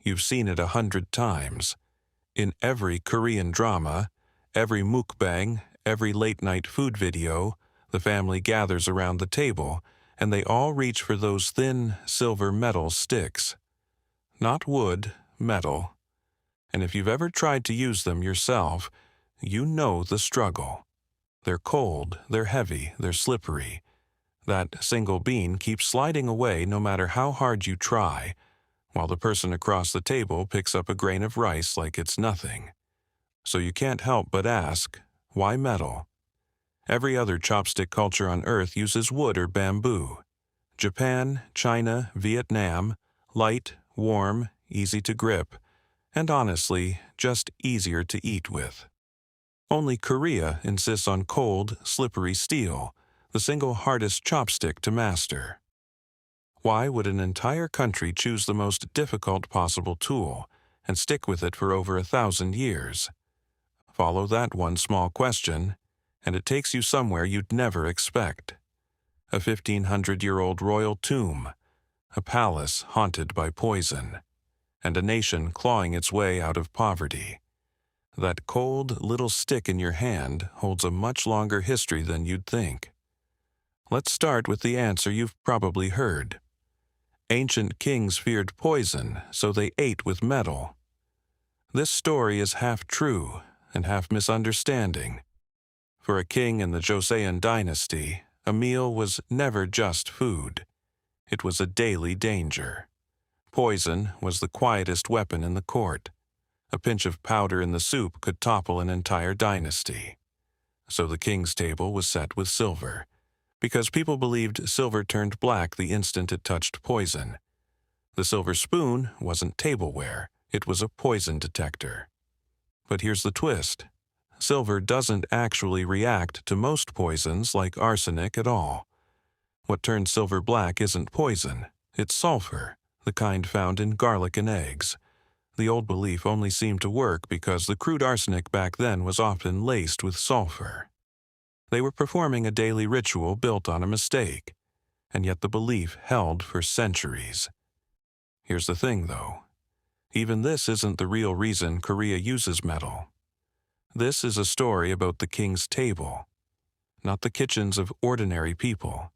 You've seen it 100 times. In every Korean drama, every mukbang, every late-night food video, the family gathers around the table, and they all reach for those thin, silver metal sticks. Not wood, metal. And if you've ever tried to use them yourself, you know the struggle. They're cold, they're heavy, they're slippery. That single bean keeps sliding away no matter how hard you try, while the person across the table picks up a grain of rice like it's nothing. So you can't help but ask, why metal? Every other chopstick culture on Earth uses wood or bamboo. Japan, China, Vietnam, light, warm, easy to grip, and honestly, just easier to eat with. Only Korea insists on cold, slippery steel, the single hardest chopstick to master. Why would an entire country choose the most difficult possible tool and stick with it for over 1,000 years? Follow that one small question, and it takes you somewhere you'd never expect. A 1,500-year-old royal tomb, a palace haunted by poison, and a nation clawing its way out of poverty. That cold little stick in your hand holds a much longer history than you'd think. Let's start with the answer you've probably heard. Ancient kings feared poison, so they ate with metal. This story is half true and half misunderstanding. For a king in the Joseon dynasty, a meal was never just food. It was a daily danger. Poison was the quietest weapon in the court. A pinch of powder in the soup could topple an entire dynasty. So the king's table was set with silver, because people believed silver turned black the instant it touched poison. The silver spoon wasn't tableware, it was a poison detector. But here's the twist. Silver doesn't actually react to most poisons like arsenic at all. What turns silver black isn't poison, it's sulfur, the kind found in garlic and eggs. The old belief only seemed to work because the crude arsenic back then was often laced with sulfur. They were performing a daily ritual built on a mistake, and yet the belief held for centuries. Here's the thing, though. Even this isn't the real reason Korea uses metal. This is a story about the king's table, not the kitchens of ordinary people.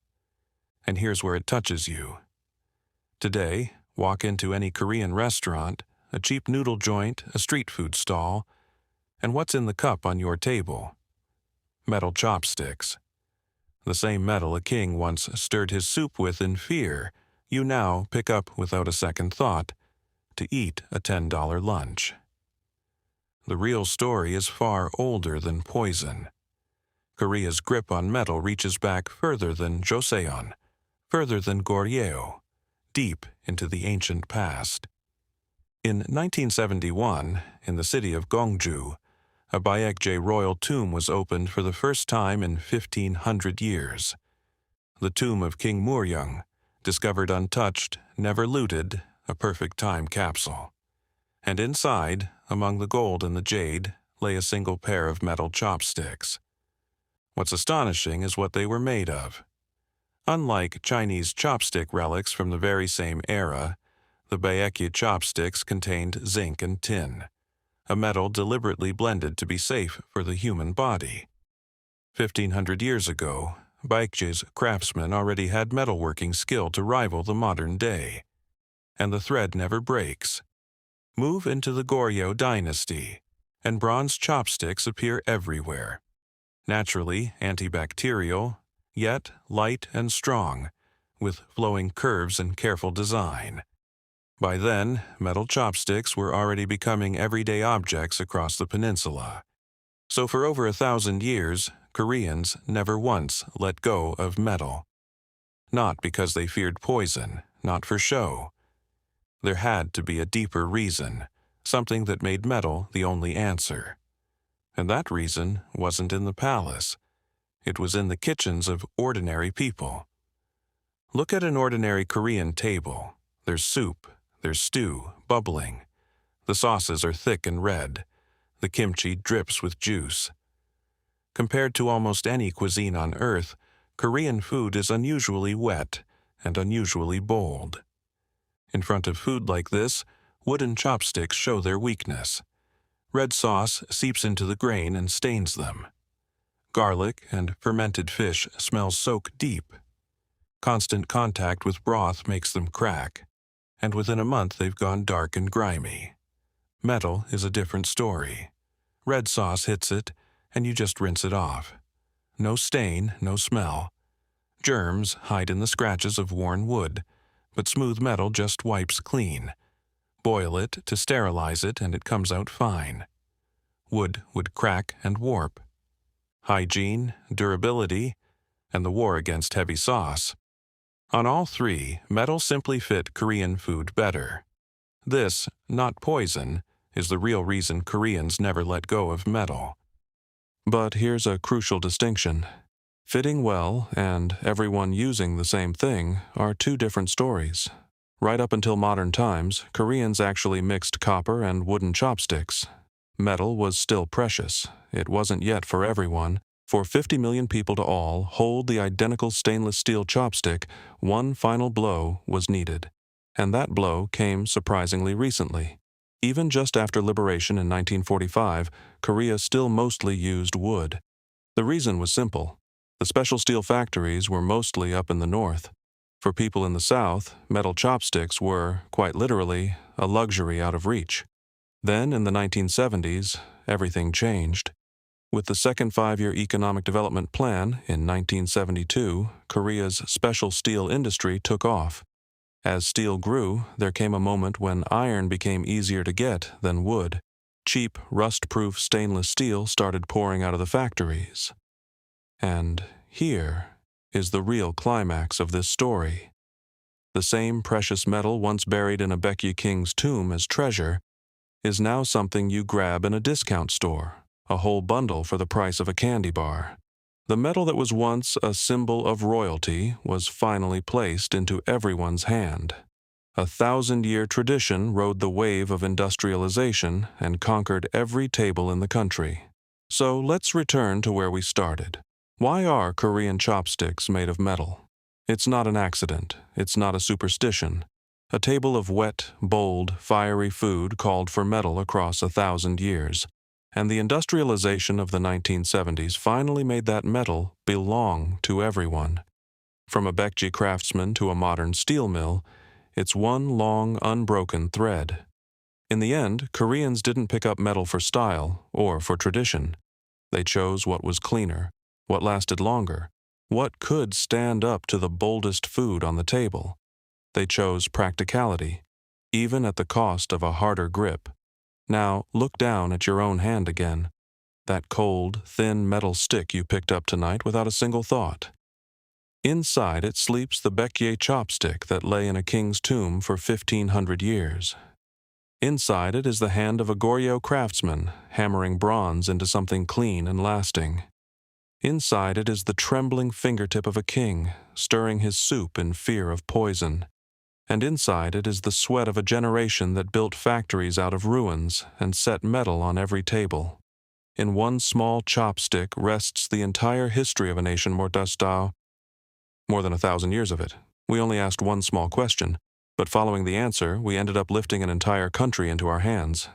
And here's where it touches you. Today, walk into any Korean restaurant, a cheap noodle joint, a street food stall, and what's in the cup on your table? Metal chopsticks. The same metal a king once stirred his soup with in fear, you now pick up without a second thought to eat a $10 lunch. The real story is far older than poison. Korea's grip on metal reaches back further than Joseon, further than Goryeo, deep into the ancient past. In 1971, in the city of Gwangju, a Baekje royal tomb was opened for the first time in 1,500 years. The tomb of King Muryung, discovered untouched, never looted, a perfect time capsule. And inside, among the gold and the jade, lay a single pair of metal chopsticks. What's astonishing is what they were made of. Unlike Chinese chopstick relics from the very same era, the Baekje chopsticks contained zinc and tin, a metal deliberately blended to be safe for the human body. 1,500 years ago, Baekje's craftsmen already had metalworking skill to rival the modern day. And the thread never breaks. Move into the Goryeo dynasty, and bronze chopsticks appear everywhere. Naturally antibacterial, yet light and strong, with flowing curves and careful design. By then, metal chopsticks were already becoming everyday objects across the peninsula. So for over 1,000 years, Koreans never once let go of metal. Not because they feared poison, not for show. There had to be a deeper reason, something that made metal the only answer. And that reason wasn't in the palace. It was in the kitchens of ordinary people. Look at an ordinary Korean table. There's soup, there's stew, bubbling. The sauces are thick and red. The kimchi drips with juice. Compared to almost any cuisine on Earth, Korean food is unusually wet and unusually bold. In front of food like this, Wooden chopsticks show their weakness. Red sauce seeps into the grain and stains them. Garlic and fermented fish smells soak deep. Constant contact with broth makes them crack, and within a month they've gone dark and grimy. Metal is a different story. Red sauce hits it, and you just rinse it off. No stain, no smell. Germs hide in the scratches of worn wood, but smooth metal just wipes clean. Boil it to sterilize it, and it comes out fine. Wood would crack and warp. Hygiene, durability, and the war against heavy sauce. On all three, metal simply fit Korean food better. This, not poison, is the real reason Koreans never let go of metal. But here's a crucial distinction. Fitting well and everyone using the same thing are two different stories. Right up until modern times, Koreans actually mixed copper and wooden chopsticks. Metal was still precious. It wasn't yet for everyone. For 50 million people to all hold the identical stainless steel chopstick, one final blow was needed. And that blow came surprisingly recently. Even just after liberation in 1945, Korea still mostly used wood. The reason was simple. The special steel factories were mostly up in the north. For people in the south, metal chopsticks were, quite literally, a luxury out of reach. Then, in the 1970s, everything changed. With the Second Five-Year Economic Development Plan in 1972, Korea's special steel industry took off. As steel grew, there came a moment when iron became easier to get than wood. Cheap, rust-proof stainless steel started pouring out of the factories. And here is the real climax of this story. The same precious metal once buried in a Baekje king's tomb as treasure is now something you grab in a discount store, a whole bundle for the price of a candy bar. The metal that was once a symbol of royalty was finally placed into everyone's hand. A 1,000-year tradition rode the wave of industrialization and conquered every table in the country. So let's return to where we started. Why are Korean chopsticks made of metal? It's not an accident. It's not a superstition. A table of wet, bold, fiery food called for metal across 1,000 years. And the industrialization of the 1970s finally made that metal belong to everyone. From a Baekje craftsman to a modern steel mill, it's one long, unbroken thread. In the end, Koreans didn't pick up metal for style or for tradition. They chose what was cleaner, what lasted longer, what could stand up to the boldest food on the table. They chose practicality, even at the cost of a harder grip. Now, look down at your own hand again. That cold, thin metal stick you picked up tonight without a single thought. Inside it sleeps the Baekje chopstick that lay in a king's tomb for 1,500 years. Inside it is the hand of a Goryeo craftsman hammering bronze into something clean and lasting. Inside it is the trembling fingertip of a king stirring his soup in fear of poison. And inside it is the sweat of a generation that built factories out of ruins and set metal on every table. In one small chopstick rests the entire history of a nation, Mortastao. More than 1,000 years of it. We only asked one small question, but following the answer, we ended up lifting an entire country into our hands.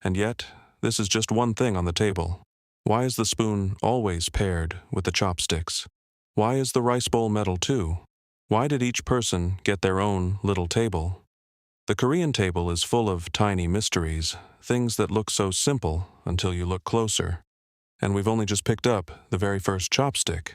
And yet, this is just one thing on the table. Why is the spoon always paired with the chopsticks? Why is the rice bowl metal too? Why did each person get their own little table? The Korean table is full of tiny mysteries, things that look so simple until you look closer. And we've only just picked up the very first chopstick.